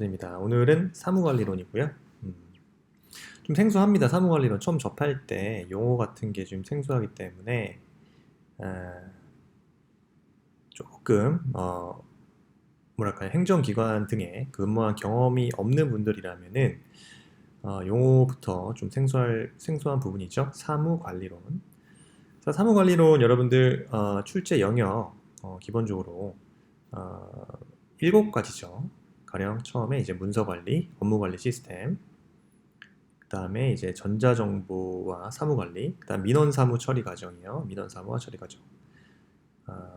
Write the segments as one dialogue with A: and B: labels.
A: 입니다. 오늘은 사무관리론이고요. 좀 생소합니다. 사무관리론 처음 접할 때 용어 같은 게 좀 생소하기 때문에 조금 뭐랄까요, 행정기관 등에 근무한 경험이 없는 분들이라면은 용어부터 좀 생소한 부분이죠. 사무관리론. 자, 사무관리론 여러분들 출제 영역 기본적으로 어, 7가지죠. 가령 처음에 이제 문서관리, 업무관리 시스템, 그 다음에 이제 전자정보와 사무관리, 그 다음 민원사무 처리 과정이요. 민원사무와 처리 과정.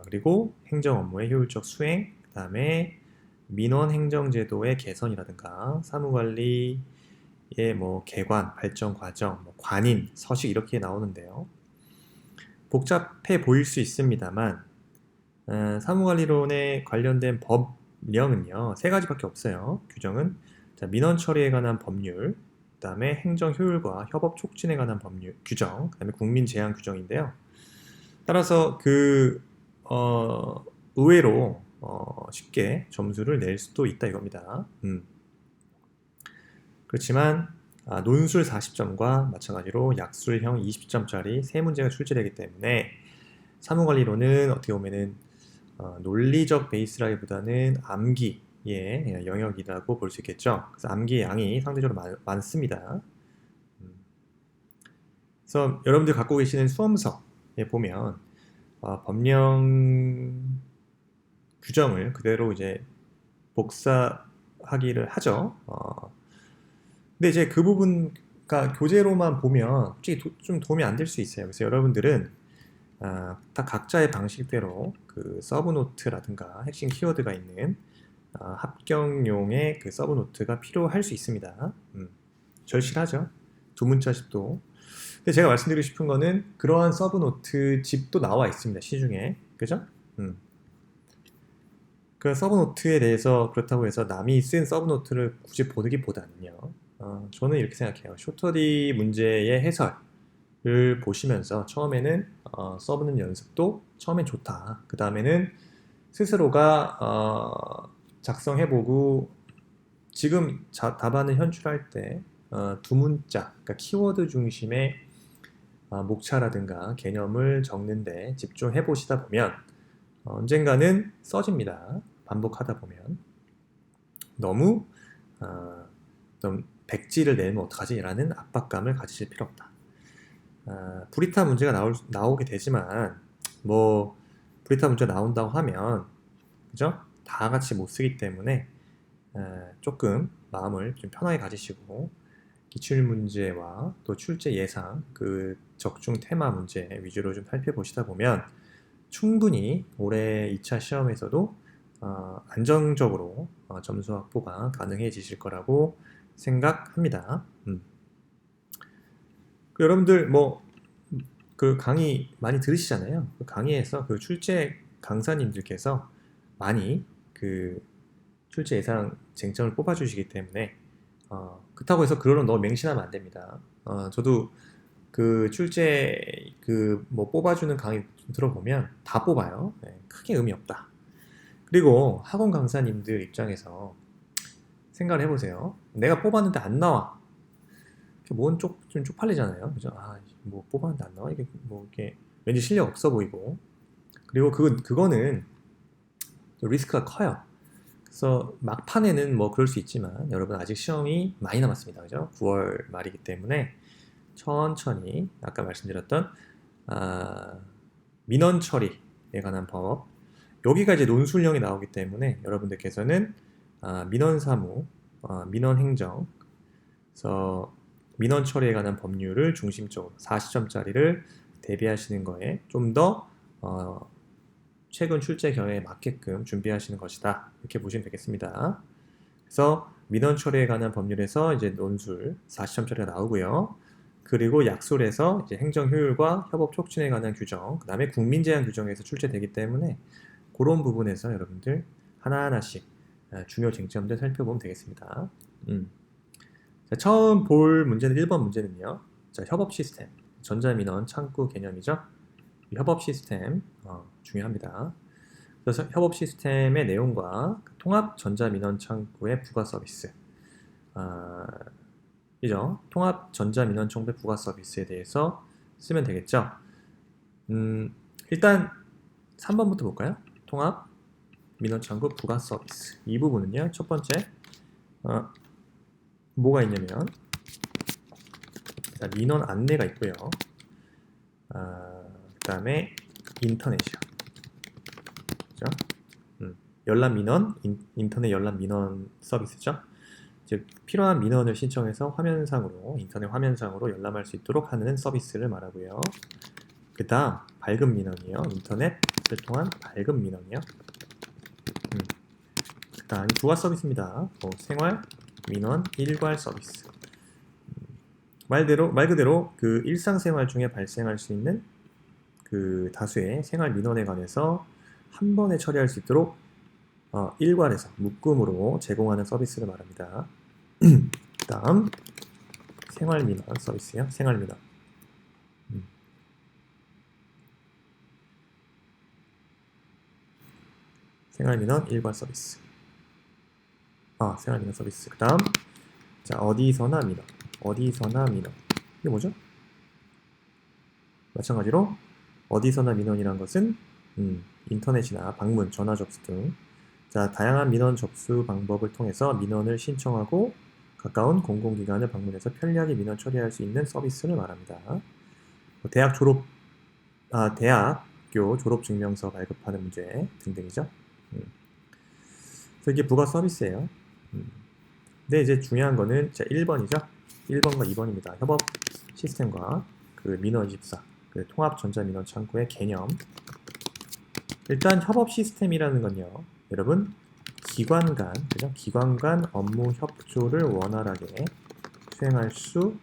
A: 그리고 행정업무의 효율적 수행, 그 다음에 민원행정제도의 개선이라든가 사무관리의 뭐 개관, 발전 과정, 뭐 관인, 서식 이렇게 나오는데요. 복잡해 보일 수 있습니다만 사무관리론에 관련된 법령은요 3가지밖에 없어요. 규정은 자, 민원 처리에 관한 법률, 그 다음에 행정 효율과 협업 촉진에 관한 법률 규정, 그 다음에 국민 제한 규정인데요. 따라서 의외로 쉽게 점수를 낼 수도 있다 이겁니다. 그렇지만 논술 40점과 마찬가지로 약술형 20점짜리 3문제가 출제되기 때문에 사무관리론은 어떻게 보면은 논리적 베이스라기보다는 암기의 영역이라고 볼 수 있겠죠. 그래서 암기의 양이 상대적으로 많습니다. 그래서 여러분들 갖고 계시는 수험서에 보면 법령 규정을 그대로 이제 복사하기를 하죠. 근데 이제 그 부분가 교재로만 보면 솔직히 좀 도움이 안 될 수 있어요. 그래서 여러분들은 다 각자의 방식대로 그 서브노트라든가 핵심 키워드가 있는 합격용의 그 서브노트가 필요할 수 있습니다. 절실하죠. 두 문자씩도. 근데 제가 말씀드리고 싶은 거는 그러한 서브노트 집도 나와 있습니다. 시중에. 그죠? 그 서브노트에 대해서 그렇다고 해서 남이 쓴 서브노트를 굳이 보기보다는요. 저는 이렇게 생각해요. 쇼터디 문제의 해설을 보시면서 처음에는 써보는 연습도 처음엔 좋다. 그 다음에는 스스로가 작성해보고 지금 답안을 현출할 때 두 문자, 그러니까 키워드 중심의 목차라든가 개념을 적는데 집중해 보시다 보면 언젠가는 써집니다. 반복하다 보면 너무 좀 백지를 내면 어떡하지? 라는 압박감을 가지실 필요 없다. 브리타 문제가 나오게 되지만 뭐 브리타 문제 나온다고 하면 그죠? 다 같이 못 쓰기 때문에 조금 마음을 좀 편하게 가지시고 기출 문제와 또 출제 예상 그 적중 테마 문제 위주로 좀 살펴보시다 보면 충분히 올해 2차 시험에서도 안정적으로 점수 확보가 가능해지실 거라고 생각합니다. 여러분들 뭐 그 강의 많이 들으시잖아요. 그 강의에서 그 출제 강사님들께서 많이 그 출제 예상 쟁점을 뽑아주시기 때문에 그렇다고 해서 그거는 너무 맹신하면 안 됩니다. 저도 그 출제 그 뭐 뽑아주는 강의 들어보면 다 뽑아요. 네, 크게 의미 없다. 그리고 학원 강사님들 입장에서 생각을 해보세요. 내가 뽑았는데 안 나와. 좀 쪽팔리잖아요. 그죠? 뭐 뽑았는데 안 나와? 이게 뭐 이게 왠지 실력 없어 보이고. 그리고 그거는 리스크가 커요. 그래서 막판에는 뭐 그럴 수 있지만 여러분 아직 시험이 많이 남았습니다. 그죠? 9월 말이기 때문에 천천히 아까 말씀드렸던 민원 처리에 관한 법 여기가 이제 논술형이 나오기 때문에 여러분들께서는 민원사무, 민원행정 그래서 민원 처리에 관한 법률을 중심적으로 40점짜리를 대비하시는 거에 좀 더 최근 출제 경향에 맞게끔 준비하시는 것이다. 이렇게 보시면 되겠습니다. 그래서 민원 처리에 관한 법률에서 이제 논술 40점짜리가 나오고요. 그리고 약술에서 이제 행정 효율과 협업 촉진에 관한 규정, 그 다음에 국민 제한 규정에서 출제되기 때문에 그런 부분에서 여러분들 하나하나씩 중요 쟁점들 살펴보면 되겠습니다. 자, 처음 볼 문제는 1번 문제는요. 자, 협업 시스템, 전자민원 창구 개념이죠. 협업 시스템 중요합니다. 그래서 협업 시스템의 내용과 통합 전자민원 창구의 부가 서비스, 아, 이죠. 통합 전자민원 창구의 부가 서비스에 대해서 쓰면 되겠죠. 일단 3번부터 볼까요? 통합 민원 창구 부가 서비스. 이 부분은요. 첫 번째, 뭐가 있냐면, 자, 민원 안내가 있고요. 그 다음에 인터넷이요. 그죠? 열람 민원, 인터넷 열람 민원 서비스죠. 즉 필요한 민원을 신청해서 화면상으로 인터넷 화면상으로 열람할 수 있도록 하는 서비스를 말하고요. 그 다음 발급 민원이요. 인터넷을 통한 발급 민원이요. 그 다음이 부가 서비스입니다. 생활 민원 일괄 서비스. 말 그대로 그 일상생활 중에 발생할 수 있는 그 다수의 생활 민원에 관해서 한 번에 처리할 수 있도록 일괄해서 묶음으로 제공하는 서비스를 말합니다. 그 다음 생활 민원 서비스요. 생활 민원. 생활 민원 일괄 서비스. 생활 민원 서비스. 그 다음 자 어디서나 민원. 어디서나 민원. 이게 뭐죠? 마찬가지로 어디서나 민원이란 것은 인터넷이나 방문, 전화 접수 등 자, 다양한 민원 접수 방법을 통해서 민원을 신청하고 가까운 공공기관을 방문해서 편리하게 민원 처리할 수 있는 서비스를 말합니다. 대학교 졸업증명서 발급하는 문제 등등이죠. 그래서 이게 부가 서비스예요. 근데 이제 중요한 거는 1번이죠. 1번과 2번입니다. 협업 시스템과 그 민원24, 그 통합 전자민원 창구의 개념. 일단 협업 시스템이라는 건요. 여러분 기관 간 업무 협조를 원활하게 수행할 수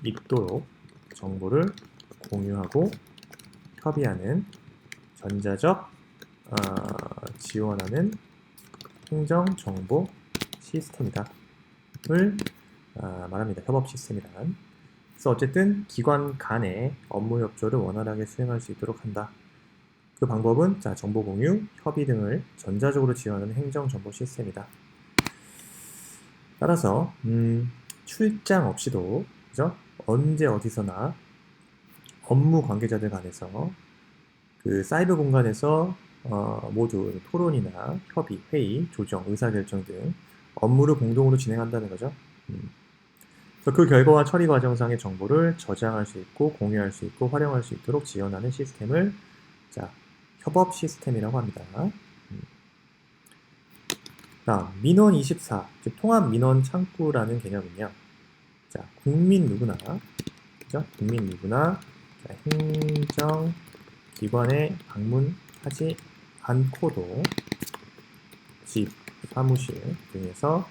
A: 있도록 정보를 공유하고 협의하는 전자적 지원하는 행정정보 시스템이다 을 말합니다. 협업 시스템이란. 그래서 어쨌든 기관 간의 업무 협조를 원활하게 수행할 수 있도록 한다. 그 방법은 정보 공유, 협의 등을 전자적으로 지원하는 행정정보 시스템이다. 따라서 출장 없이도 그죠? 언제 어디서나 업무 관계자들 간에서 그 사이버 공간에서 모두 토론이나 협의, 회의, 조정, 의사결정 등 업무를 공동으로 진행한다는 거죠. 그래서 그 결과와 처리 과정상의 정보를 저장할 수 있고 공유할 수 있고 활용할 수 있도록 지원하는 시스템을 협업 시스템이라고 합니다. 민원24, 즉 통합 민원 창구라는 개념은요. 국민 누구나, 그죠? 국민 누구나 행정기관에 방문하지 않고도 집, 사무실 등에서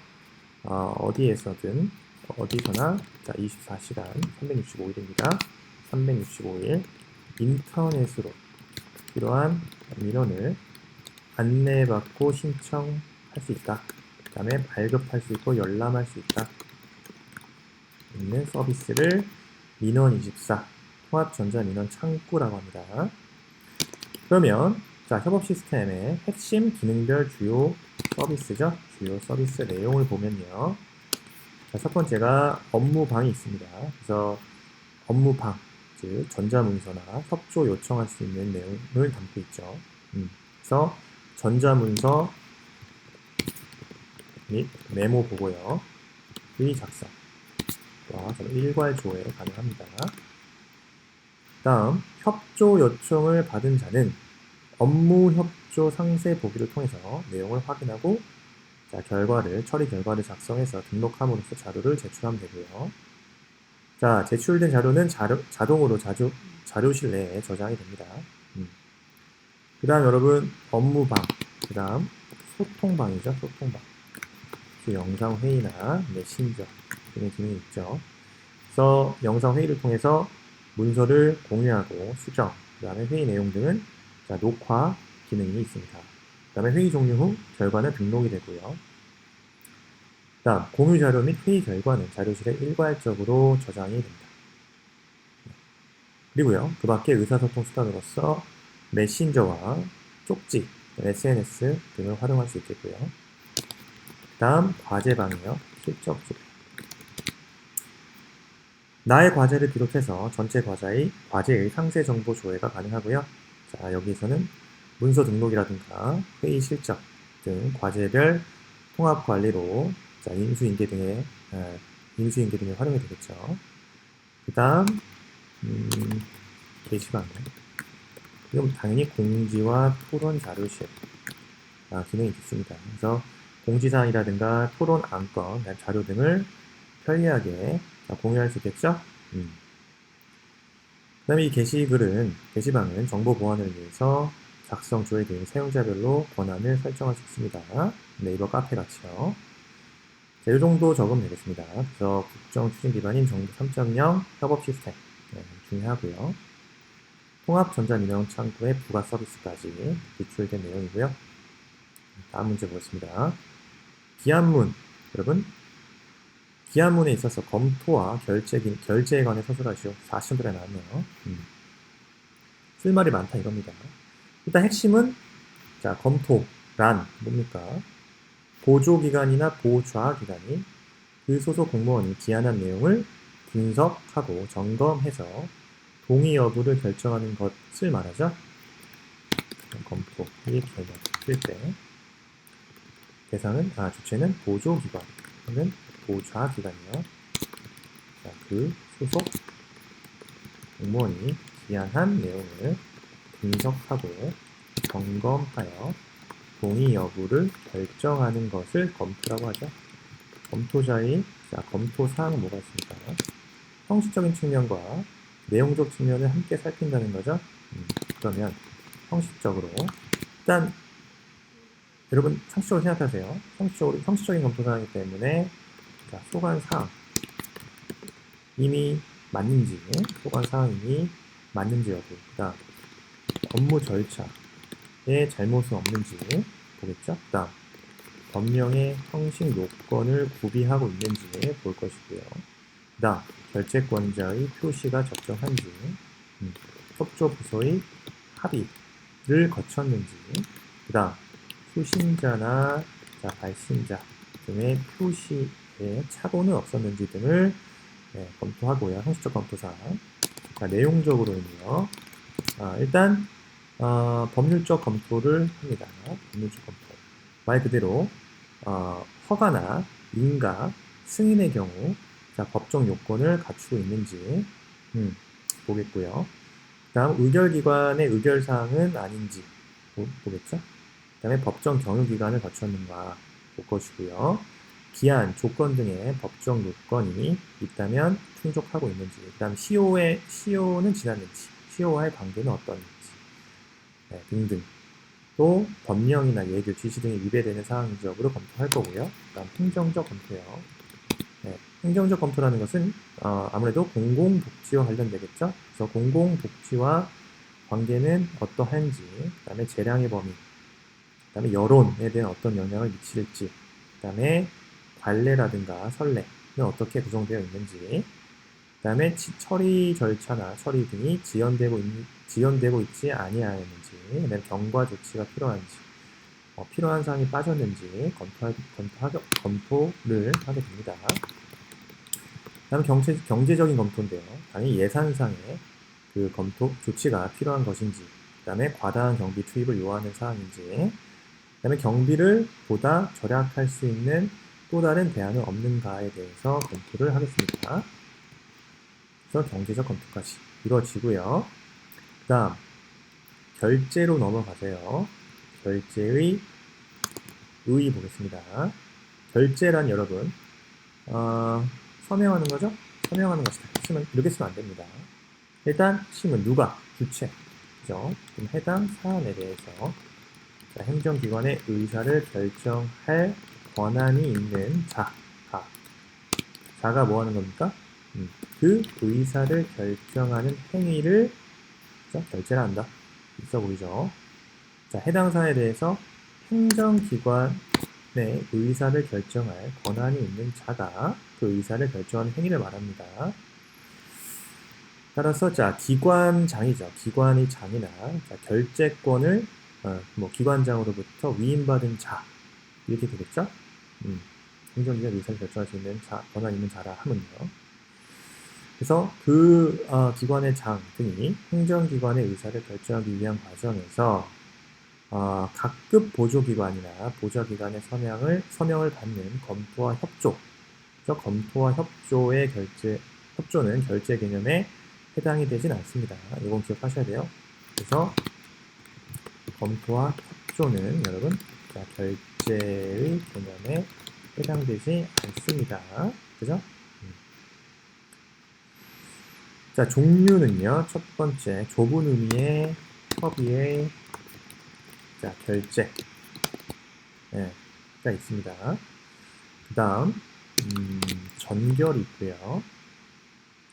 A: 어디에서든 어디서나 24시간 365일입니다. 365일 인터넷으로 필요한 민원을 안내받고 신청할 수 있다. 그 다음에 발급할 수 있고 열람할 수 있다. 있는 서비스를 민원24 통합전자민원 창구라고 합니다. 그러면 협업 시스템의 핵심 기능별 주요 서비스죠. 주요 서비스 내용을 보면요. 첫 번째가 업무방이 있습니다. 그래서 업무방, 즉 전자문서나 협조 요청할 수 있는 내용을 담고 있죠. 그래서 전자문서 및 메모 보고요. 회의 작성과 일괄 조회 가능합니다. 다음 협조 요청을 받은 자는 업무 협조 상세 보기를 통해서 내용을 확인하고 처리 결과를 작성해서 등록함으로써 자료를 제출하면 되고요. 제출된 자료는 자동으로 자료실 내에 저장이 됩니다. 그 다음 여러분 업무방, 그 다음 소통방이죠. 소통방. 영상회의나 메신저 등의 기능이 있죠. 그래서 영상회의를 통해서 문서를 공유하고 수정, 그 다음에 회의 내용 등은 녹화 기능이 있습니다. 그 다음에 회의 종료 후 결과는 등록이 되고요. 다음 공유 자료 및 회의 결과는 자료실에 일괄적으로 저장이 됩니다. 그리고요, 그 밖에 의사소통 수단으로서 메신저와 쪽지, SNS 등을 활용할 수 있겠고요. 다음 과제방이요. 실적 조회. 나의 과제를 비롯해서 전체 과제의 상세 정보 조회가 가능하고요. 자, 여기서는 문서 등록이라든가 회의 실적 등 과제별 통합 관리로 자, 인수인계 등에 활용이 되겠죠. 그 다음 게시판. 이건 당연히 공지와 토론 자료실 기능이 있습니다. 그래서 공지사항이라든가 토론 안건, 자료 등을 편리하게 공유할 수 있겠죠. 그 다음에 이 게시방은 정보 보안을 위해서 작성, 조회 등 사용자별로 권한을 설정할 수 있습니다. 네이버 카페 같이요. 자, 이 정도 적으면 되겠습니다. 그래서 국정 추진 기반인 정부 3.0 협업 시스템 중요하고요. 통합 전자민원 창구의 부가 서비스까지 기출된 내용이고요. 다음 문제 보겠습니다. 기한문. 여러분, 기한문에 있어서 검토와 결제에 관해 서술하시오. 4시험들에 나왔네요. 쓸말이 많다 이겁니다. 일단 핵심은 자, 검토란 뭡니까? 보조기관이나 보좌기관이 그 소속 공무원이 기한한 내용을 분석하고 점검해서 동의 여부를 결정하는 것을 말하죠. 검토, 이 개념 쓸 때 대상은 주체는 보조기관 또는 보좌기관이요. 자, 그 소속 공무원이 기한한 내용을 분석하고 점검하여 동의 여부를 결정하는 것을 검토라고 하죠. 검토자의 검토 사항은 뭐가 있습니까? 형식적인 측면과 내용적 측면을 함께 살핀다는 거죠. 그러면 형식적으로 일단 여러분 상식적으로 생각하세요. 형식적인 검토 사항이기 때문에 자, 소관 사항 이미 맞는지 소관 사항이 맞는지 여부 그다음 업무 절차에 잘못은 없는지 보겠죠. 그다음 법령의 형식 요건을 구비하고 있는지 볼 것이고요. 그 다음 결재권자의 표시가 적정한지 협조 부서의 합의를 거쳤는지 그 다음 수신자나 발신자 등의 표시에 착오는 없었는지 등을 검토하고요. 형식적 검토사항. 내용적으로는요. 일단 법률적 검토를 합니다. 법률적 검토. 말 그대로 허가나 인가, 승인의 경우 법정 요건을 갖추고 있는지 보겠고요. 그 다음 의결기관의 의결사항은 아닌지 보겠죠. 그 다음에 법정 경유기간을 거쳤는가 볼 것이고요. 기한, 조건 등의 법정 요건이 있다면 충족하고 있는지 그 다음 시효는 지났는지 시효와의 관계는 어떤지 등등 또 법령이나 예규, 지시 등에 위배되는 사항인지 여부를 검토할 거고요. 그다음 행정적 검토요. 행정적 검토라는 것은 아무래도 공공복지와 관련되겠죠. 그래서 공공복지와 관계는 어떠한지, 그다음에 재량의 범위, 그다음에 여론에 대한 어떤 영향을 미칠지, 그다음에 관례라든가 선례는 어떻게 구성되어 있는지, 그다음에 처리 절차나 처리 등이 지연되고 있지 아니하였는지, 그다음에 경과 조치가 필요한지, 필요한 사항이 빠졌는지 검토를 하게 됩니다. 다음 경제적인 검토인데요. 당연히 예산상의 그 검토 조치가 필요한 것인지, 그 다음에 과다한 경비 투입을 요하는 사항인지, 그 다음에 경비를 보다 절약할 수 있는 또 다른 대안은 없는가에 대해서 검토를 하겠습니다. 그래서 경제적 검토까지 이루어지고요. 그 다음 결제로 넘어가세요. 결제의 의의 보겠습니다. 결제란 여러분 서명하는 거죠? 서명하는 것이다. 이렇게 쓰면 안 됩니다. 일단 핵심은 누가? 주체. 그죠? 그럼 해당 사안에 대해서 행정기관의 의사를 결정할 권한이 있는 자가 뭐 하는 겁니까? 그 의사를 결정하는 행위를 결제를 한다. 있어 보이죠? 자, 해당 사안에 대해서 행정기관의 의사를 결정할 권한이 있는 자가 그 의사를 결정하는 행위를 말합니다. 따라서 기관장이죠. 기관의 장이나 결재권을 뭐 기관장으로부터 위임받은 자 이렇게 되겠죠? 행정기관 의사를 결정할 수 있는 자, 권한 있는 자라 하면요. 그래서 그 기관의 장 등이 행정기관의 의사를 결정하기 위한 과정에서 각급 보조기관이나 보좌기관의 서명을 받는 검토와 협조, 검토와 협조의 협조는 결제 개념에 해당이 되진 않습니다. 이건 기억하셔야 돼요. 그래서 검토와 협조는 여러분 결제의 개념에 해당되지 않습니다. 그죠? 자, 종류는요. 첫 번째, 좁은 의미의 협의의 결제 가 있습니다. 그 다음 전결이 있고요.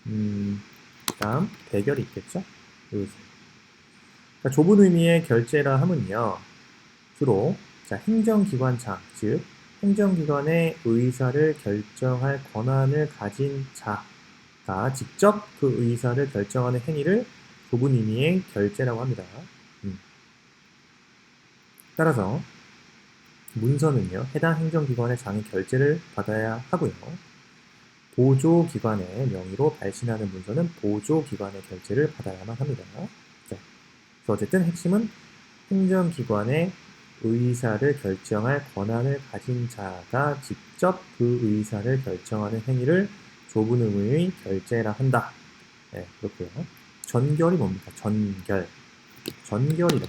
A: 그 다음 대결이 있겠죠? 그러니까 좁은 의미의 결제라 하면요. 주로 행정기관장, 즉 행정기관의 의사를 결정할 권한을 가진 자가 직접 그 의사를 결정하는 행위를 좁은 의미의 결제라고 합니다. 따라서 문서는요, 해당 행정기관의 장의 결제를 받아야 하고요. 보조기관의 명의로 발신하는 문서는 보조기관의 결제를 받아야만 합니다. 그래서 어쨌든 핵심은 행정기관의 의사를 결정할 권한을 가진 자가 직접 그 의사를 결정하는 행위를 좁은 의미의 결제라 한다. 네, 그렇고요. 전결이 뭡니까? 전결이란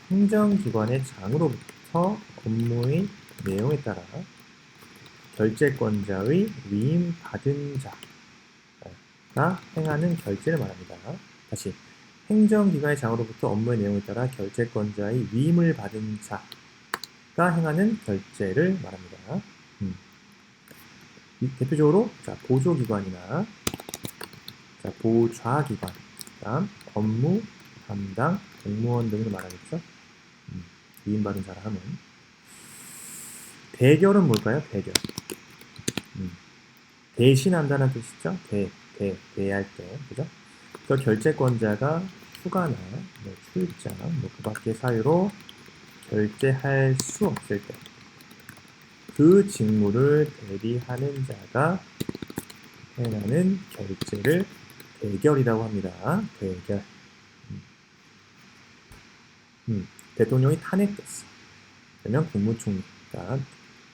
A: 행정기관의 장으로부터 업무의 내용에 따라 결제권자의 위임받은 자가 행하는 결제를 말합니다. 다시 행정기관의 장으로부터 업무의 내용에 따라 결제권자의 위임을 받은 자가 행하는 결제를 말합니다. 대표적으로 보조기관이나 보좌기관, 다음 업무 담당 공무원 등을 말하겠죠. 위임받은 자라 하면 대결은 뭘까요? 대결. 대신한다는 뜻이죠. 대할 때, 그죠? 그 결제권자가 휴가나 출장, 그 밖의 사유로 결제할 수 없을 때, 그 직무를 대리하는 자가 행하는 결제를 대결이라고 합니다. 대결. 대통령이 탄핵됐어. 그러면 국무총리가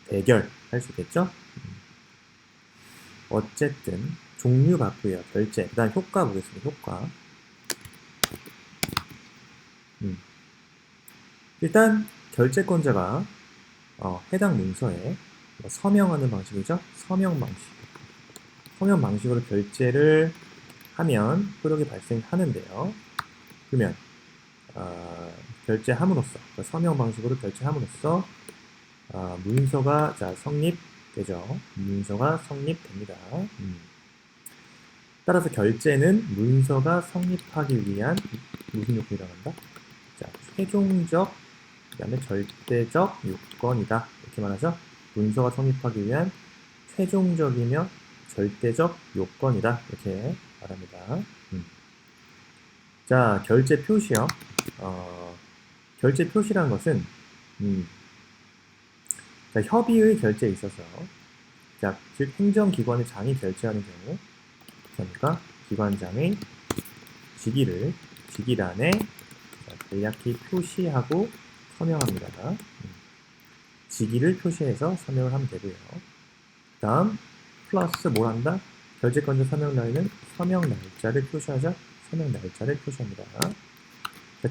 A: 대결할 수 있겠죠? 어쨌든 종류 같고요. 결제. 그 다음 효과 보겠습니다. 효과. 일단 결제권자가 해당 문서에 서명하는 방식이죠. 서명 방식으로 결제를 하면 효력이 발생하는데요. 그러면 결제함으로써 서명 방식으로 결제함으로써 문서가 성립되죠. 문서가 성립됩니다. 따라서 결제는 문서가 성립하기 위한 무슨 요건이 들어간다? 최종적, 그 다음에 절대적 요건이다. 이렇게 말하죠. 문서가 성립하기 위한 최종적이며 절대적 요건이다. 이렇게 말합니다. 자, 결제 표시요. 결제 표시라는 것은 협의의 결제에 있어서 즉 행정기관의 장이 결제하는 경우, 그러니까 기관장의 직위란에 간략히 표시하고 서명합니다. 직위를 표시해서 서명을 하면 되고요. 다음 플러스 뭘 한다? 결제권자 서명 날에는 서명 날짜를 표시하자. 서명 날짜를 표시합니다.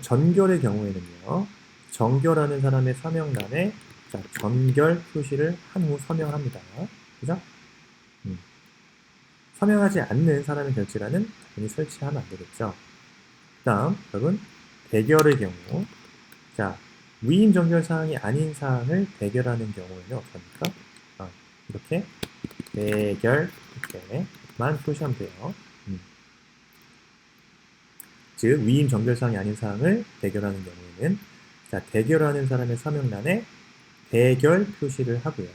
A: 전결의 경우에는요. 정결하는 사람의 서명란에 전결 표시를 한 후 서명을 합니다. 그죠? 서명하지 않는 사람의 결제란은 당연히 설치하면 안 되겠죠. 그 다음, 여러분, 대결의 경우. 위임 정결 사항이 아닌 사항을 대결하는 경우에는 어떻습니까? 이렇게 대결, 이렇게만 표시하면 돼요. 즉, 위임 정결 사항이 아닌 사항을 대결하는 경우에는 대결하는 사람의 서명란에 대결 표시를 하고요.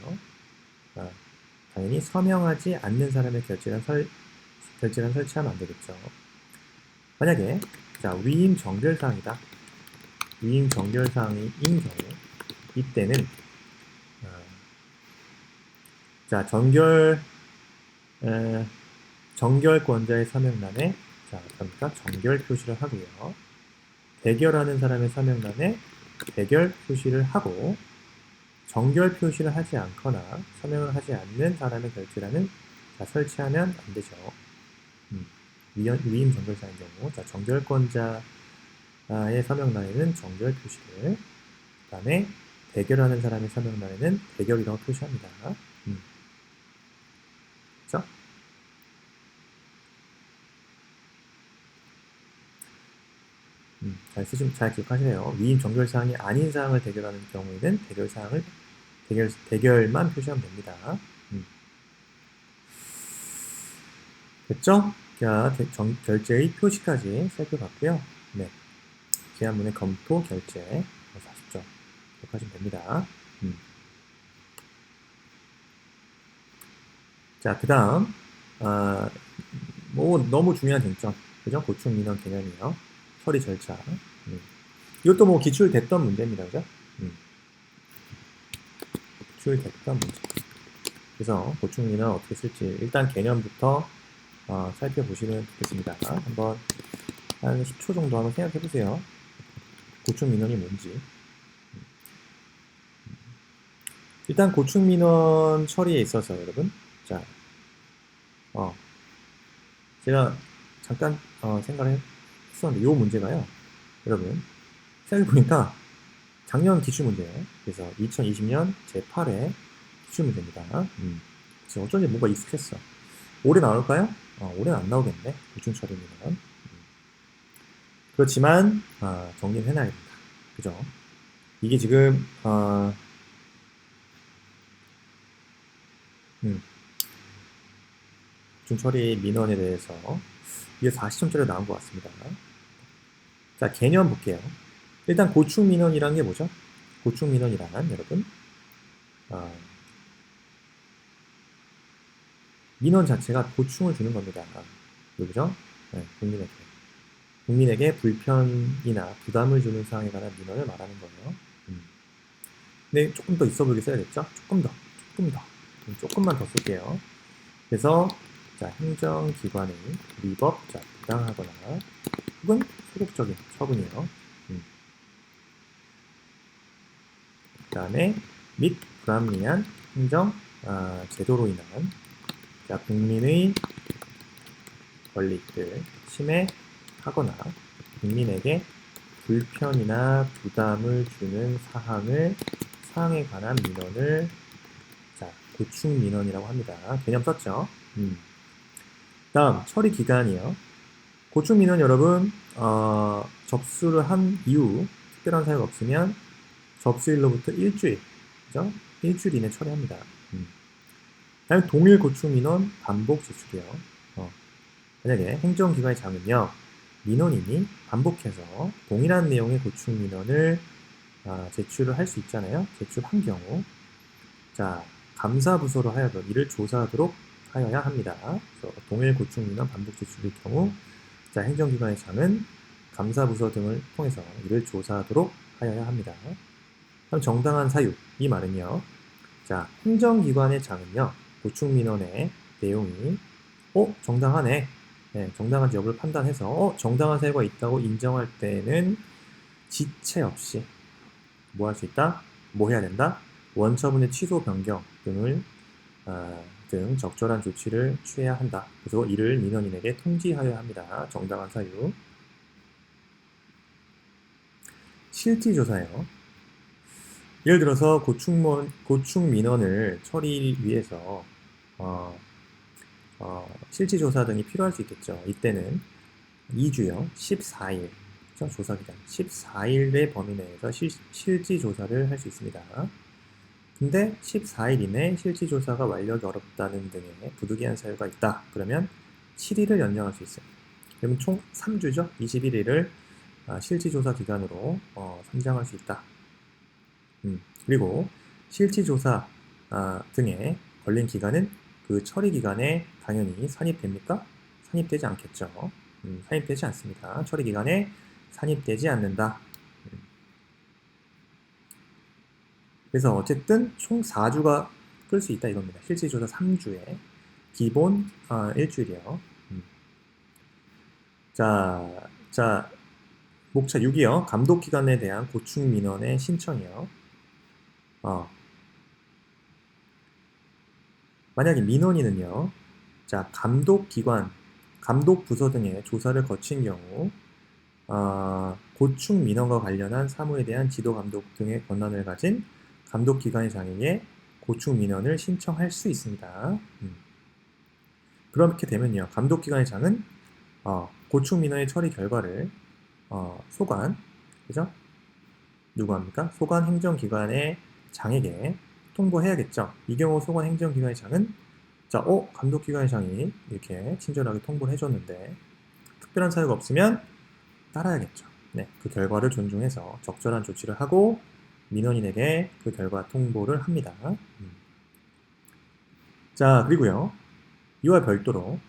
A: 당연히 서명하지 않는 사람의 결제란 설치하면 안 되겠죠. 만약에 위임 정결 사항이다. 위임 정결사항인 경우 이때는 자 정결권자의 서명란에 자 그러니까 정결 표시를 하고요. 대결하는 사람의 서명란에 대결 표시를 하고 정결 표시를 하지 않거나 서명을 하지 않는 사람의 결제란은 자 설치하면 안 되죠. 위임 정결사인 경우 자 정결권자의 서명란에는 정결 표시를 그 다음에 대결하는 사람의 서명란에는 대결이라고 표시합니다. 그렇죠? 잘 기억하시네요. 위임 정결사항이 아닌 사항을 대결하는 경우에는 대결만 표시하면 됩니다. 됐죠? 자, 결제의 표시까지 살펴봤고요. 네. 제한문의 검토, 결제 40점 기억하시면 됩니다. 자, 그 다음 너무 중요한 쟁점 그죠? 고충민원 개념이요. 처리 절차 이것도 뭐 기출됐던 문제입니다. 그죠? 기출됐던 문제. 그래서 고충민원 어떻게 쓸지 일단 개념부터 살펴보시면 좋겠습니다. 한번 한 10초 정도 한번 생각해 보세요. 고충민원이 뭔지. 일단 고충민원 처리에 있어서 여러분 자 제가 잠깐 생각을 했었는데 이 문제가요. 여러분 생각해보니까 작년 기출문제예요. 그래서 2020년 제8회 기출문제입니다. 지금 어쩐지 뭐가 익숙했어. 올해 나올까요? 올해는 안 나오겠네. 고충 처리는. 그렇지만 정리를 해놔야 된다. 그죠? 이게 지금 고충 처리 민원에 대해서 이게 40점짜리 나온 것 같습니다. 자, 개념 볼게요. 일단 고충 민원이란 게 뭐죠? 고충 민원이란 여러분 민원 자체가 고충을 주는 겁니다. 그죠? 네, 국민에게 불편이나 부담을 주는 사항에 관한 민원을 말하는 거예요. 근데 조금 더 있어 보이게 써야겠죠? 조금만 더 쓸게요. 그래서 자, 행정기관의 위법, 자, 부당하거나 혹은 소극적인 처분이요. 그 다음에 및 불합리한 행정 제도로 인한 자, 국민의 권리를 침해하거나 국민에게 불편이나 부담을 주는 사항에 관한 민원을 자, 고충 민원이라고 합니다. 개념 썼죠? 다음 처리 기간이요. 고충 민원 여러분 접수를 한 이후 특별한 사유가 없으면 접수일로부터 일주일, 그죠? 일주일 이내 처리합니다. 다음 동일 고충 민원 반복 제출이요. 만약에 행정기관의 장은요 민원인이 반복해서 동일한 내용의 고충 민원을 제출을 할 수 있잖아요. 제출한 경우 자 감사부서로 하여금 이를 조사하도록 하여야 합니다. 그래서 동일 고충 민원 반복 제출일 경우 자 행정기관의 장은 감사부서 등을 통해서 이를 조사하도록 하여야 합니다. 그럼 정당한 사유 이 말은요. 자 행정기관의 장은요 고충 민원의 내용이 정당하네. 네, 정당한지 여부를 판단해서 정당한 사유가 있다고 인정할 때는 지체 없이 뭐 할 수 있다? 뭐 해야 된다? 원처분의 취소 변경 등을 등 적절한 조치를 취해야 한다. 그래서 이를 민원인에게 통지하여야 합니다. 정당한 사유. 실질조사예요. 예를 들어서 고충 민원을 처리 위해서 실질조사 등이 필요할 수 있겠죠. 이때는 2주요. 14일 조사기간 14일의 범위 내에서 실질조사를 할 수 있습니다. 근데 14일 이내 실질조사가 완료하기 어렵다는 등의 부득이한 사유가 있다. 그러면 7일을 연장할 수 있어요. 그러면 총 3주죠. 21일을 실질조사 기간으로 선정할 수 있다. 그리고 실질조사 등에 걸린 기간은 그 처리 기간에 당연히 산입됩니까? 산입되지 않겠죠. 산입되지 않습니다. 처리 기간에 산입되지 않는다. 그래서 어쨌든 총 4주가 끌 수 있다 이겁니다. 실질조사 3주에 기본 일주일이요. 자, 목차 6이요. 감독기관에 대한 고충민원의 신청이요. 만약에 민원인은요, 자, 감독기관, 감독부서 등의 조사를 거친 경우, 고충 민원과 관련한 사무에 대한 지도 감독 등의 권한을 가진 감독기관의 장에게 고충 민원을 신청할 수 있습니다. 그렇게 되면요, 감독기관의 장은 고충 민원의 처리 결과를 소관, 그죠? 누구 합니까? 소관 행정기관의 장에게 통보해야겠죠. 이 경우 소관 행정기관의 장은 자, 감독기관의 장이 이렇게 친절하게 통보를 해줬는데 특별한 사유가 없으면 따라야겠죠. 네, 그 결과를 존중해서 적절한 조치를 하고 민원인에게 그 결과 통보를 합니다. 자, 그리고요. 이와 별도로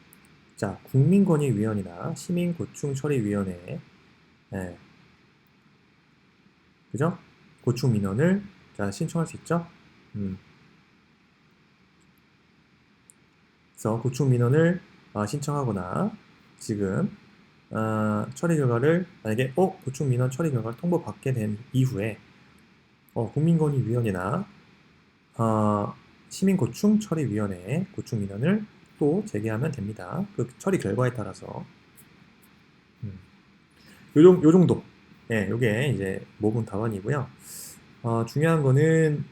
A: 자, 국민권익위원회나 시민고충처리위원회에 그죠? 고충 민원을 자, 신청할 수 있죠. 그래서 고충 민원을 신청하거나 지금 처리 결과를 만약에 고충 민원 처리 결과를 통보받게 된 이후에 국민권익위원회나 시민고충처리위원회에 고충 민원을 또 제기하면 됩니다. 그 처리 결과에 따라서 요 정도. 네, 요게 이제 모분 답안이고요. 중요한 거는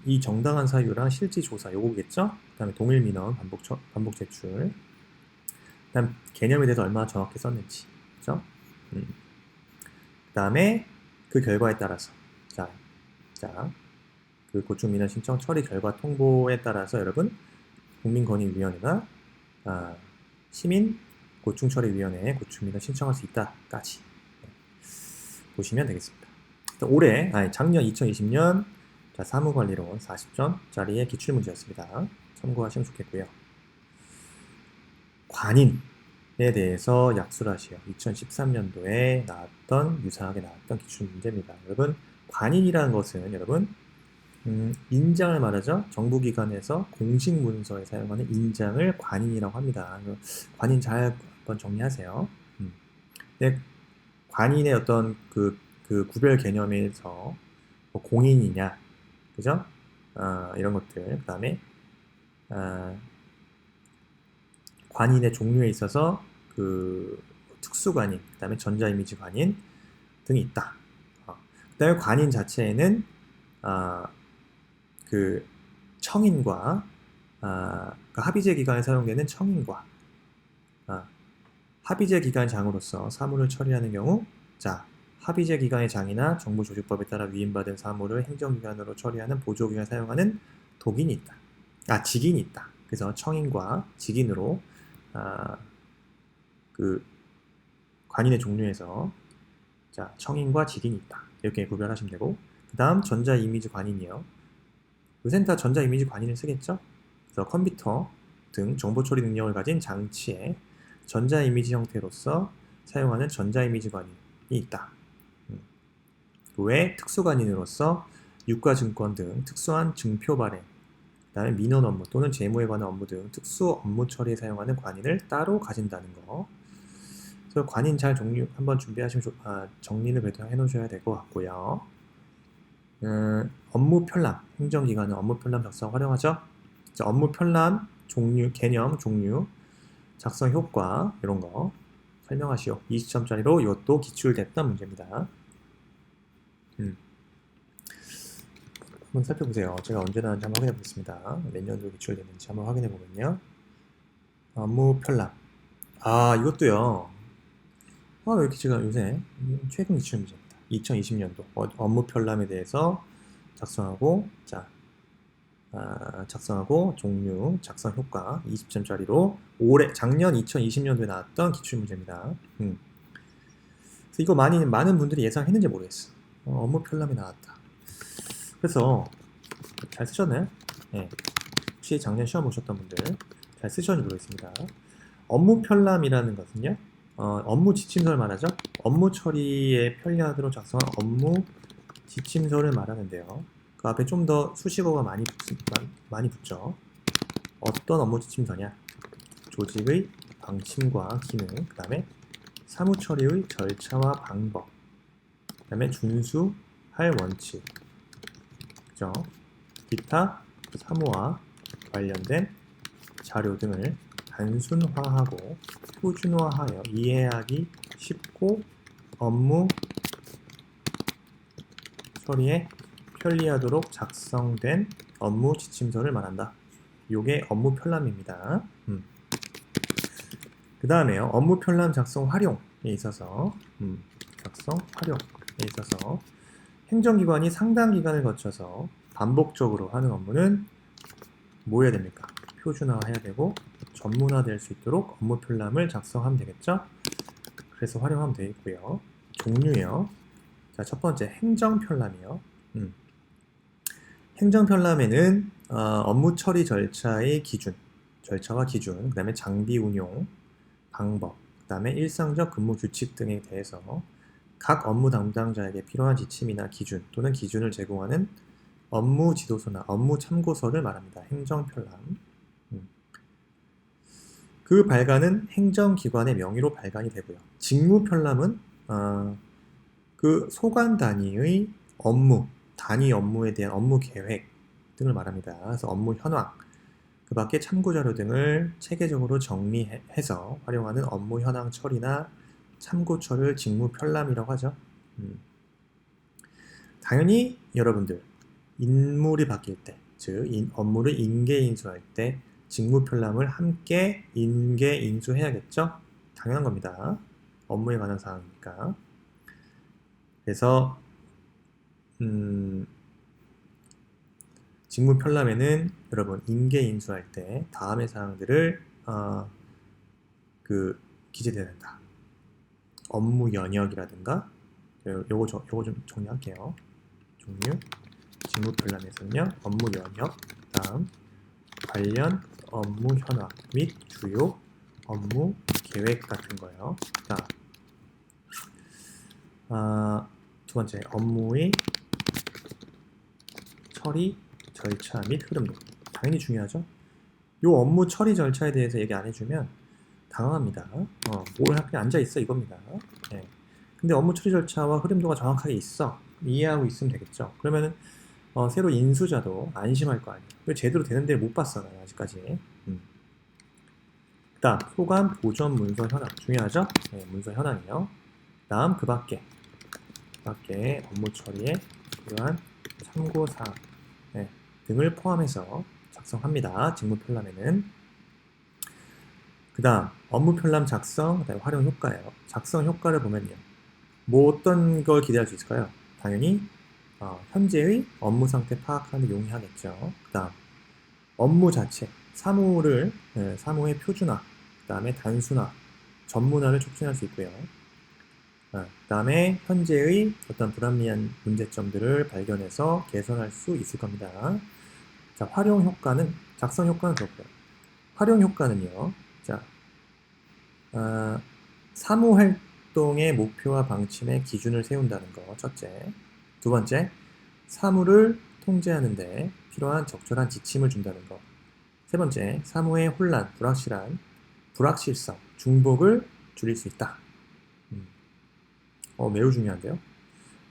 A: 이 정당한 사유랑 실지 조사 요거겠죠? 그 다음에 동일 민원 반복 제출. 그 다음 개념에 대해서 얼마나 정확히 썼는지. 그죠? 그 다음에 그 결과에 따라서. 자, 그 고충 민원 신청 처리 결과 통보에 따라서 여러분 국민권익위원회나 시민 고충처리위원회에 고충 민원 신청할 수 있다까지 보시면 되겠습니다. 작년 2020년 사무관리론 40점짜리의 기출문제였습니다. 참고하시면 좋겠고요. 관인에 대해서 약수를 하시오. 2013년도에 유사하게 나왔던 기출문제입니다. 여러분, 관인이라는 것은 여러분 인장을 말하죠. 정부기관에서 공식 문서에 사용하는 인장을 관인이라고 합니다. 관인 잘 한번 정리하세요. 네, 관인의 어떤 그 구별 개념에서 뭐 공인이냐, 그죠? 이런 것들. 그 다음에 관인의 종류에 있어서 그 특수관인, 그 다음에 전자이미지 관인 등이 있다. 그 다음에 관인 자체에는 그 청인과 그 합의제 기관에 사용되는 청인과 합의제 기관 장으로서 사무를 처리하는 경우 합의제 기관의 장이나 정부조직법에 따라 위임받은 사무를 행정기관으로 처리하는 보조기관에 사용하는 독인이 있다. 직인이 있다. 그래서 청인과 직인으로 그 관인의 종류에서 청인과 직인이 있다. 이렇게 구별하시면 되고 그 다음 전자이미지 관인이요. 요새는 다 전자이미지 관인을 쓰겠죠? 그래서 컴퓨터 등 정보처리 능력을 가진 장치에 전자이미지 형태로서 사용하는 전자이미지 관인이 있다. 그 외에 특수관인으로서 유가증권 등 특수한 증표 발행, 그 다음에 민원 업무 또는 재무에 관한 업무 등 특수 업무 처리에 사용하는 관인을 따로 가진다는 거. 그래서 관인 잘 한번 준비하시면 정리를 그래도 해놓으셔야 될 것 같고요. 업무 편람, 행정기관은 업무 편람 작성 활용하죠. 업무 편람 종류, 개념, 종류, 작성 효과 이런 거 설명하시오. 20점짜리로 이것도 기출됐던 문제입니다. 한번 살펴보세요. 제가 언제 나왔는지 한번 확인해 보겠습니다. 몇 년도 기출됐는지 한번 확인해 보면요. 업무 편람. 이것도요. 왜 이렇게 제가 요새 최근 기출 문제입니다. 2020년도 업무 편람에 대해서 작성하고 작성하고 종류, 작성 효과 20점짜리로 작년 2020년도에 나왔던 기출문제입니다. 그래서 이거 많은 분들이 예상했는지 모르겠어. 업무 편람이 나왔다. 그래서 잘 쓰셨나요? 네. 혹시 작년 시험 보셨던 분들 잘 쓰셨는지 모르겠습니다. 업무 편람이라는 것은요. 업무 지침서를 말하죠. 업무 처리에 편리하도록 작성한 업무 지침서를 말하는데요. 그 앞에 좀 더 수식어가 많이 붙죠. 어떤 업무 지침서냐? 조직의 방침과 기능, 그 다음에 사무 처리의 절차와 방법, 그 다음에 준수할 원칙, 그죠? 기타 사무와 관련된 자료 등을 단순화하고 표준화하여 이해하기 쉽고 업무 처리에 편리하도록 작성된 업무 지침서를 말한다. 요게 업무 편람입니다. 그 다음에요. 업무 편람 작성 활용에 있어서 작성 활용에 있어서 행정기관이 상당 기간을 거쳐서 반복적으로 하는 업무는 뭐 해야 됩니까? 표준화해야 되고 전문화될 수 있도록 업무 편람을 작성하면 되겠죠? 그래서 활용하면 되겠고요. 종류요. 자, 첫 번째 행정 편람이요. 행정 편람에는 업무 처리 절차의 기준, 절차와 기준, 그 다음에 장비 운용 방법, 그 다음에 일상적 근무 규칙 등에 대해서 각 업무 담당자에게 필요한 지침이나 기준 또는 기준을 제공하는 업무 지도서나 업무 참고서를 말합니다. 행정 편람. 그 발간은 행정기관의 명의로 발간이 되고요. 직무 편람은 그 소관 단위의 업무, 단위 업무에 대한 업무 계획 등을 말합니다. 그래서 업무 현황, 그 밖에 참고자료 등을 체계적으로 정리해서 활용하는 업무 현황 처리나 참고처를 직무 편람이라고 하죠. 당연히 여러분들 인물이 바뀔 때, 즉 업무를 인계 인수할 때 직무 편람을 함께 인계 인수해야겠죠? 당연한 겁니다. 업무에 관한 사항이니까. 그래서 직무 편람에는 여러분 인계 인수할 때 다음의 사항들을 기재돼야 된다. 업무 연역이라든가 요거 좀 정리할게요. 종류 직무 편람에서는요 업무 연역, 다음 관련 업무 현황 및 주요 업무 계획 같은 거요. 자, 두 번째 업무의 처리 절차 및 흐름 등 당연히 중요하죠. 요 업무 처리 절차에 대해서 얘기 안 해주면 당황합니다. 뭘 그냥 앉아있어 이겁니다. 네. 근데 업무 처리 절차와 흐름도가 정확하게 있어. 이해하고 있으면 되겠죠. 그러면은 새로 인수자도 안심할 거 아니에요. 왜 제대로 되는 데를 못 봤어요 아직까지. 그 다음 소관 보전 문서 현황 중요하죠. 네, 문서 현황이요. 다음 그 밖에 업무 처리에 필요한 참고사항 등을 포함해서 작성합니다. 직무 편람에는. 그 다음 업무 편람 작성, 그다음에 활용 효과예요. 작성 효과를 보면요. 뭐 어떤 걸 기대할 수 있을까요? 당연히 현재의 업무 상태 파악하는 데 용이하겠죠. 그 다음 업무 자체, 사무의 표준화, 그 다음에 단순화, 전문화를 촉진할 수 있고요. 그 다음에 현재의 어떤 불합리한 문제점들을 발견해서 개선할 수 있을 겁니다. 자, 활용 효과는, 작성 효과는 그렇고요. 활용 효과는요. 자, 사무 활동의 목표와 방침의 기준을 세운다는 거, 첫째. 두 번째, 사무를 통제하는데 필요한 적절한 지침을 준다는 거. 세 번째, 사무의 혼란, 불확실성, 중복을 줄일 수 있다. 매우 중요한데요.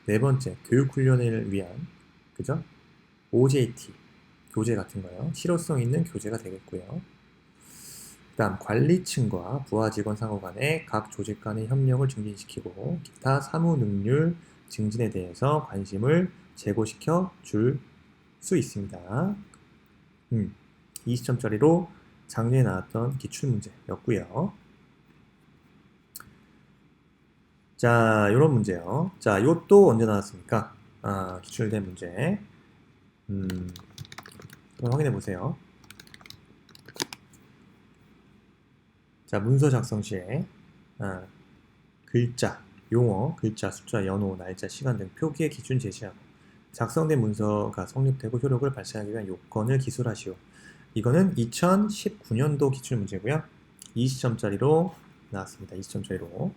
A: 네 번째, 교육 훈련을 위한, 그죠? OJT, 교재 같은 거요. 실효성 있는 교재가 되겠고요. 그 다음, 관리층과 부하 직원 상호 간의 각 조직 간의 협력을 증진시키고 기타 사무 능률 증진에 대해서 관심을 제고시켜 줄 수 있습니다. 20점짜리로 작년에 나왔던 기출문제였고요. 자, 요런 문제요. 자, 요또 언제 나왔습니까? 기출된 문제. 한번 확인해 보세요. 자, 문서 작성 시에 글자, 용어, 글자, 숫자, 연호, 날짜, 시간 등 표기의 기준 제시하고 작성된 문서가 성립되고 효력을 발생하기 위한 요건을 기술하시오. 이거는 2019년도 기출문제고요. 20점짜리로 나왔습니다. 20점짜리로.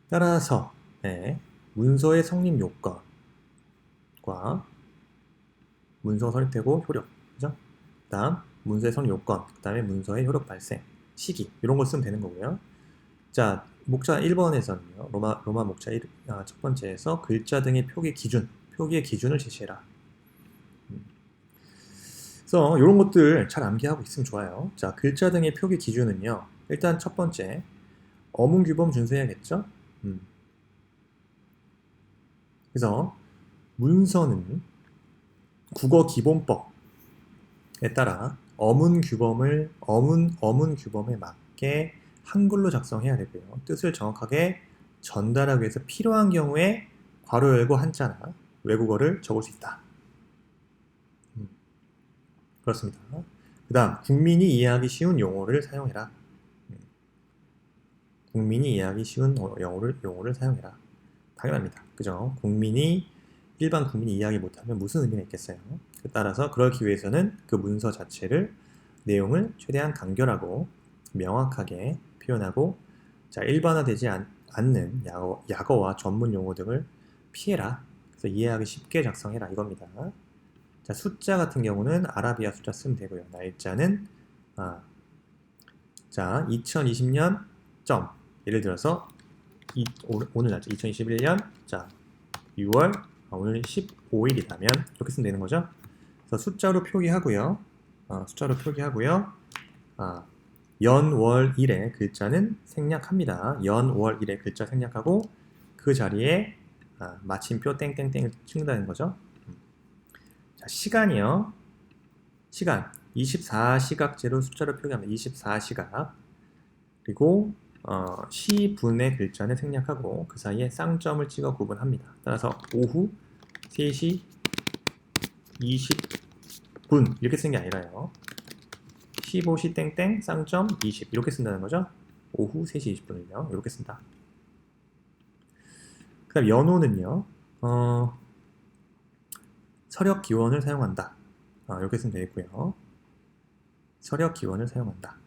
A: 따라서 문서의 성립 요건 성립과 문서가 성립되고 효력, 그죠? 그다음 문서의 성립 요건, 그다음에 문서의 효력 발생 시기 이런 걸 쓰면 되는 거고요. 자, 목차 1번에서는요. 로마 목차 첫 번째에서 글자 등의 표기의 기준을 제시해라. 그래서 이런 것들 잘 암기하고 있으면 좋아요. 자, 글자 등의 표기 기준은요. 일단 첫 번째, 어문규범 준수해야겠죠? 그래서 문서는 국어기본법에 따라 어문 규범에 맞게 한글로 작성해야 되고요. 뜻을 정확하게 전달하기 위해서 필요한 경우에 괄호 열고 한자나 외국어를 적을 수 있다. 그렇습니다. 그 다음, 국민이 이해하기 쉬운 용어를 사용해라. 국민이 이해하기 쉬운 용어를 사용해라. 당연합니다. 그죠? 일반 국민이 이해하기 못하면 무슨 의미가 있겠어요? 따라서 그러기 위해서는 그 문서 자체를 내용을 최대한 간결하고 명확하게 표현하고, 자, 일반화되지 않는 약어와 전문 용어 등을 피해라. 그래서 이해하기 쉽게 작성해라 이겁니다. 자, 숫자 같은 경우는 아라비아 숫자 쓰면 되고요. 날짜는 자, 2020년 예를 들어서 오늘 날짜 2021년 자 6월 오늘 15일이라면 이렇게 쓰면 되는 거죠. 그래서 숫자로 표기하고요. 연, 월, 일의 글자는 생략합니다. 연, 월, 일의 글자 생략하고 그 자리에 마침표 땡땡땡을 찍는다는 거죠. 자, 시간이요. 시간 24시각제로 숫자로 표기합니다. 24시각. 그리고 시분의 글자는 생략하고 그 사이에 쌍점을 찍어 구분합니다. 따라서 오후 3시 20분 이렇게 쓰는 게 아니라요. 15시 땡땡 쌍점 20 이렇게 쓴다는 거죠. 오후 3시 20분을요. 이렇게 쓴다. 그 다음 연호는요. 서력 기원을 사용한다. 이렇게 쓰면 되겠고요. 서력 기원을 사용한다.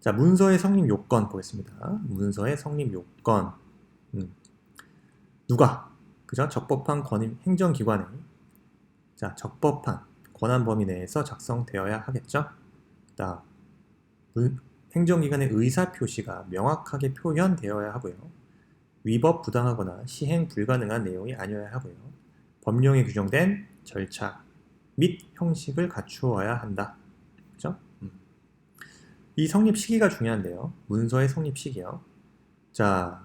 A: 자, 문서의 성립 요건 보겠습니다. 문서의 성립 요건. 누가? 그죠? 적법한 행정기관에, 자, 적법한 권한 범위 내에서 작성되어야 하겠죠? 다음, 행정기관의 의사표시가 명확하게 표현되어야 하고요. 위법 부당하거나 시행 불가능한 내용이 아니어야 하고요. 법령에 규정된 절차 및 형식을 갖추어야 한다. 그죠? 이 성립 시기가 중요한데요. 문서의 성립 시기요. 자,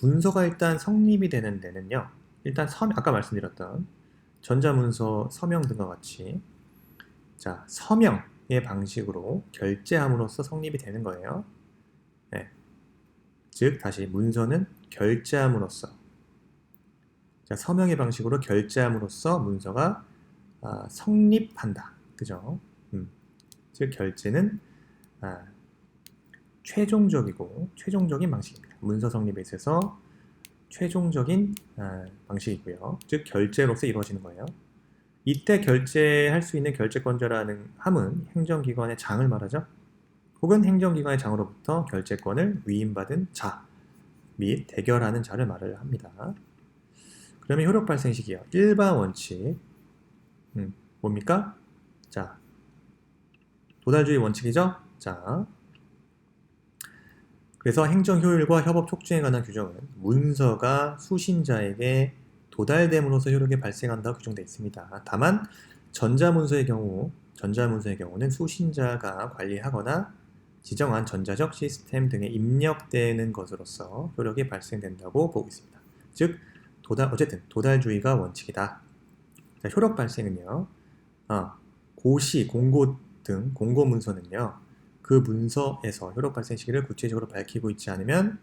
A: 문서가 일단 성립이 되는 데는요. 일단 아까 말씀드렸던 전자문서 서명 등과 같이, 자, 서명의 방식으로 결제함으로써 성립이 되는 거예요. 네. 즉, 다시 문서는 결제함으로써, 자, 서명의 방식으로 결제함으로써 문서가 성립한다. 그죠? 즉, 결제는 최종적인 방식입니다. 문서 성립에 있어서 최종적인 방식이고요. 즉, 결제로서 이루어지는 거예요. 이때 결제할 수 있는 결제권자라는 함은 행정기관의 장을 말하죠. 혹은 행정기관의 장으로부터 결제권을 위임받은 자 및 대결하는 자를 말을 합니다. 그러면 효력 발생 시기요. 일반 원칙 뭡니까? 자, 도달주의 원칙이죠. 자, 그래서 행정 효율과 협업 촉진에 관한 규정은 문서가 수신자에게 도달됨으로써 효력이 발생한다고 규정되어 있습니다. 다만 전자문서의 경우는 수신자가 관리하거나 지정한 전자적 시스템 등에 입력되는 것으로서 효력이 발생된다고 보고 있습니다. 즉, 어쨌든 도달주의가 원칙이다. 자, 효력 발생은요. 고시, 공고 등 공고문서는요. 그 문서에서 효력 발생 시기를 구체적으로 밝히고 있지 않으면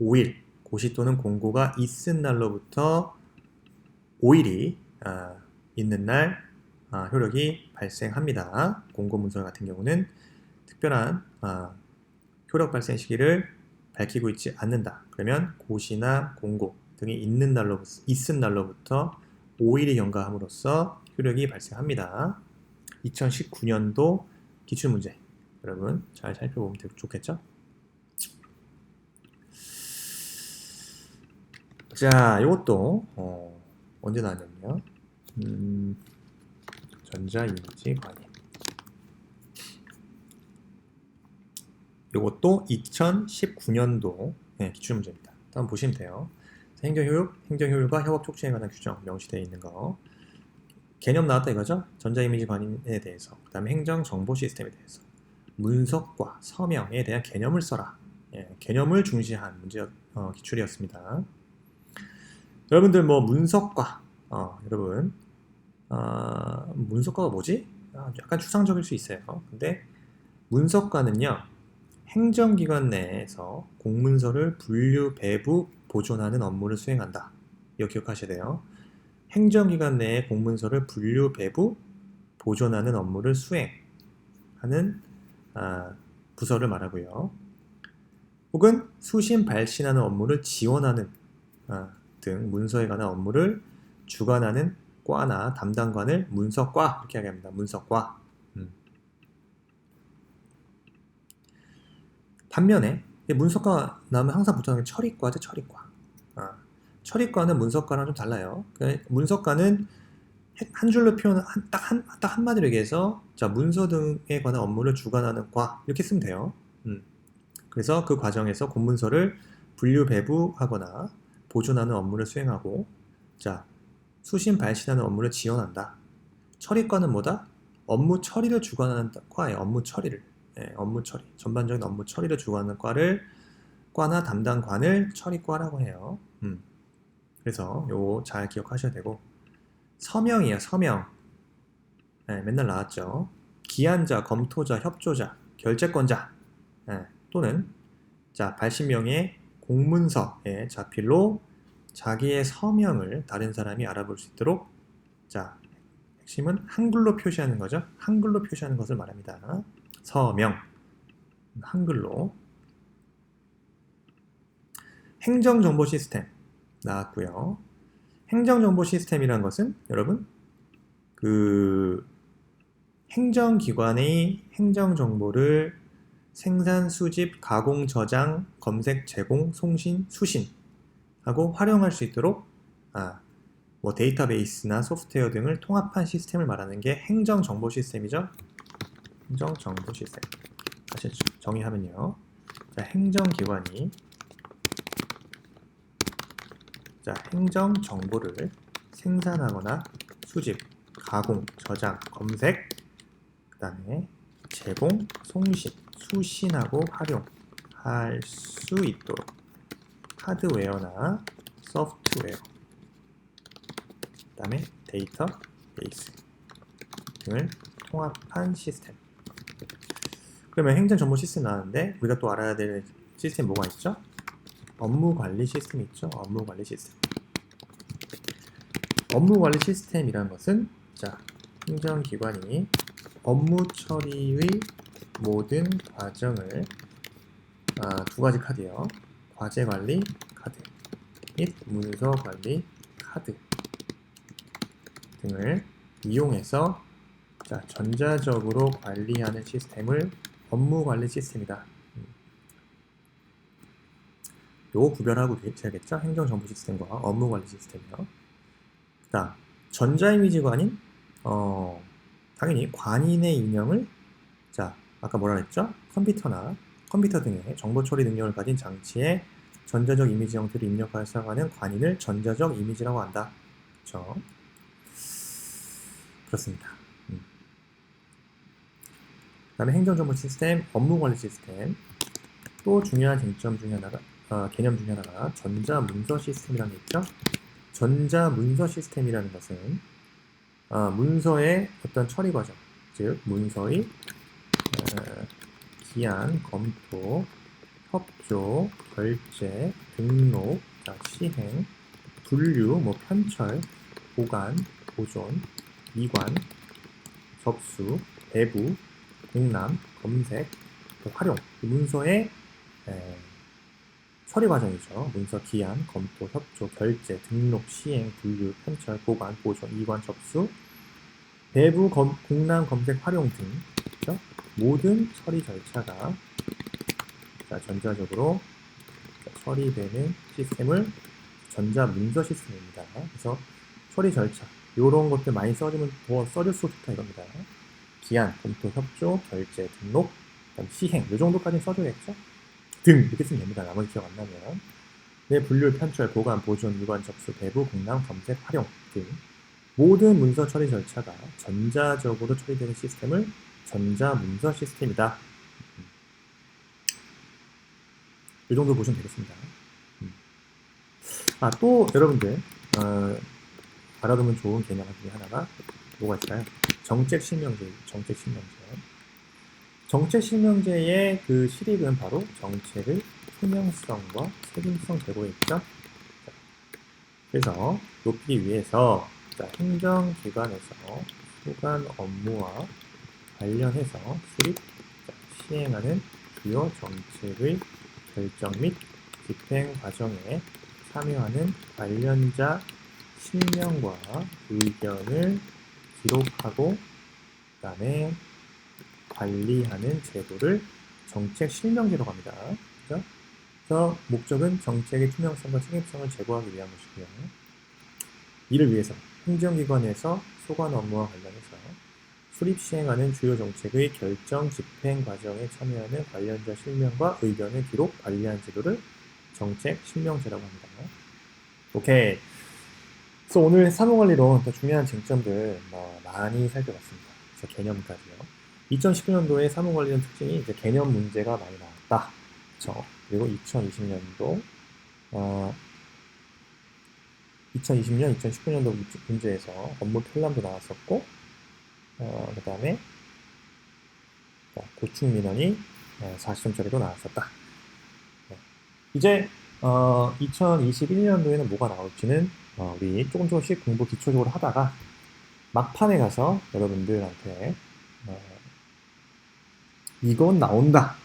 A: 5일, 고시 또는 공고가 있은 날로부터 5일이 있는 날 효력이 발생합니다. 공고문서 같은 경우는 특별한 효력 발생 시기를 밝히고 있지 않는다. 그러면 고시나 공고 등이 있은 날로부터 5일이 경과함으로써 효력이 발생합니다. 2019년도 기출문제 여러분 잘 살펴보면 좋겠죠? 자, 이것도 언제 나왔냐면요. 전자이미지 관이. 이것도 2019년도 기출문제입니다. 한번 보시면 돼요. 행정효율과 협업 촉진에 관한 규정 명시되어 있는 거. 개념 나왔다 이거죠? 전자이미지 관인에 대해서, 그 다음에 행정정보 시스템에 대해서, 문서과 서명에 대한 개념을 써라. 개념을 중시한 문제 기출이었습니다. 여러분들 뭐 문서과, 여러분 문서과가 뭐지? 약간 추상적일 수 있어요. 근데 문서과는요, 행정기관 내에서 공문서를 분류, 배부, 보존하는 업무를 수행한다. 이거 기억하셔야 돼요. 행정기관 내에 공문서를 분류, 배부, 보존하는 업무를 수행하는 부서를 말하고요. 혹은 수신, 발신하는 업무를 지원하는 등 문서에 관한 업무를 주관하는 과나 담당관을 문서과 이렇게 이야기합니다. 문서과. 반면에 문서과 나오면 항상 붙어있는 게 처리과죠. 처리과. 처리과는 문서과랑 좀 달라요. 문서과는 한 줄로 표현, 딱 한마디로 얘기해서, 자, 문서 등에 관한 업무를 주관하는 과, 이렇게 쓰면 돼요. 그래서 그 과정에서 공문서를 분류, 배부하거나 보존하는 업무를 수행하고, 자, 수신, 발신하는 업무를 지원한다. 처리과는 뭐다? 업무 처리를 주관하는 과예요. 업무 처리를. 업무 처리. 전반적인 업무 처리를 주관하는 과나 담당관을 처리과라고 해요. 그래서 요거 잘 기억하셔야 되고, 서명이에요. 서명. 맨날 나왔죠. 기한자, 검토자, 협조자, 결재권자, 또는 자, 발신명의 공문서의 자필로 자기의 서명을 다른 사람이 알아볼 수 있도록, 자, 핵심은 한글로 표시하는 거죠. 한글로 표시하는 것을 말합니다. 서명, 한글로. 행정정보 시스템 나왔고요. 행정정보 시스템이란 것은 여러분 그 행정기관의 행정정보를 생산, 수집, 가공, 저장, 검색, 제공, 송신, 수신하고 활용할 수 있도록 뭐 데이터베이스나 소프트웨어 등을 통합한 시스템을 말하는 게 행정정보 시스템이죠. 행정정보 시스템. 다시 정의하면요. 자, 행정기관이 행정정보를 생산하거나 수집, 가공, 저장, 검색, 그 다음에 제공, 송신, 수신하고 활용할 수 있도록 하드웨어나 소프트웨어, 그 다음에 데이터베이스 등을 통합한 시스템. 그러면 행정정보 시스템 나왔는데 우리가 또 알아야 될 시스템 뭐가 있죠? 업무관리 시스템이 있죠. 업무관리 시스템. 업무관리 시스템이라는 것은, 자, 행정기관이 업무 처리의 모든 과정을 두 가지 카드요. 과제관리 카드 및 문서관리 카드 등을 이용해서, 자, 전자적으로 관리하는 시스템을 업무관리 시스템이다. 요거 구별하고 계셔야겠죠? 행정정보 시스템과 업무관리 시스템이요. 그 다음, 전자이미지관인, 당연히 관인의 입력을, 자, 아까 뭐라 그랬죠? 컴퓨터 등의 정보 처리 능력을 가진 장치에 전자적 이미지 형태를 입력하여 사용하는 관인을 전자적 이미지라고 한다. 그렇죠? 그렇습니다. 그 다음에 행정정보 시스템, 업무관리 시스템. 또 중요한 쟁점 중에 하나가, 개념 중에 하나가 전자문서 시스템이라는 게 있죠. 전자문서 시스템이라는 것은 문서의 어떤 처리 과정, 즉 문서의 기한, 검토, 협조, 결제, 등록, 시행, 분류, 편철, 보관, 보존, 이관, 접수, 배부, 공람, 검색, 활용, 문서의 처리 과정이죠. 문서 기한, 검토, 협조, 결제, 등록, 시행, 분류, 편철, 보관, 보존, 이관, 접수, 배부, 공람, 검색, 활용 등, 그렇죠? 모든 처리 절차가, 자, 전자적으로 처리되는 시스템을 전자문서 시스템입니다. 그래서 처리 절차 이런 것들 많이 써주면 더 써줄수록 좋다 이겁니다. 기한, 검토, 협조, 결제, 등록, 그다음 시행 이 정도까지는 써줘야겠죠? 등 이렇게 쓰면 됩니다. 나머지 기억 안 나면. 내 분류, 편철, 보관, 보존, 유관, 접수, 배부, 공람, 검색, 활용 등 모든 문서 처리 절차가 전자적으로 처리되는 시스템을 전자문서 시스템이다. 이 정도 보시면 되겠습니다. 또 여러분들 알아두면 좋은 개념 중에 하나가 뭐가 있을까요? 정책실명제. 정책실명제의 그 실익은 바로 정책의 투명성과 책임성 제고에 있죠. 그래서 높이기 위해서 행정기관에서 소관 업무와 관련해서 수립, 시행하는 주요 정책의 결정 및 집행 과정에 참여하는 관련자 실명과 의견을 기록하고 그다음에 관리하는 제도를 정책 실명제라고 합니다. 그렇죠? 그래서 목적은 정책의 투명성과 책임성을 제고하기 위한 것이고요. 이를 위해서 행정기관에서 소관 업무와 관련해서 수립 시행하는 주요 정책의 결정 집행 과정에 참여하는 관련자 실명과 의견을 기록 관리하는 제도를 정책 실명제라고 합니다. 오케이. 그래서 오늘 사무관리론 또 중요한 쟁점들 많이 살펴봤습니다. 그래서 개념까지요. 2019년도에 사무관리론 특징이 이제 개념 문제가 많이 나왔다. 그렇죠. 그리고 2020년도 2020년, 2019년도 문제에서 업무 편람도 나왔었고 그 다음에 고충 민원이 40점짜리도 나왔었다. 이제 2021년도에는 뭐가 나올지는 우리 조금씩 공부 기초적으로 하다가 막판에 가서 여러분들한테 이건 나온다.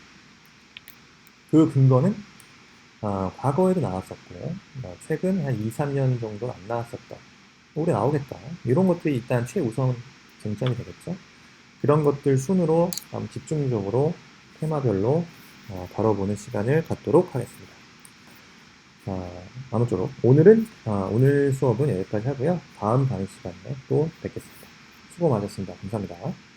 A: 그 근거는 과거에도 나왔었고 최근 한 2, 3년 정도는 안 나왔었다. 올해 나오겠다. 이런 것들이 일단 최우선 쟁점이 되겠죠. 그런 것들 순으로 집중적으로 테마별로 다뤄보는 시간을 갖도록 하겠습니다. 아무쪼록 오늘 수업은 여기까지 하고요. 다음 강의 시간에 또 뵙겠습니다. 수고 많으셨습니다. 감사합니다.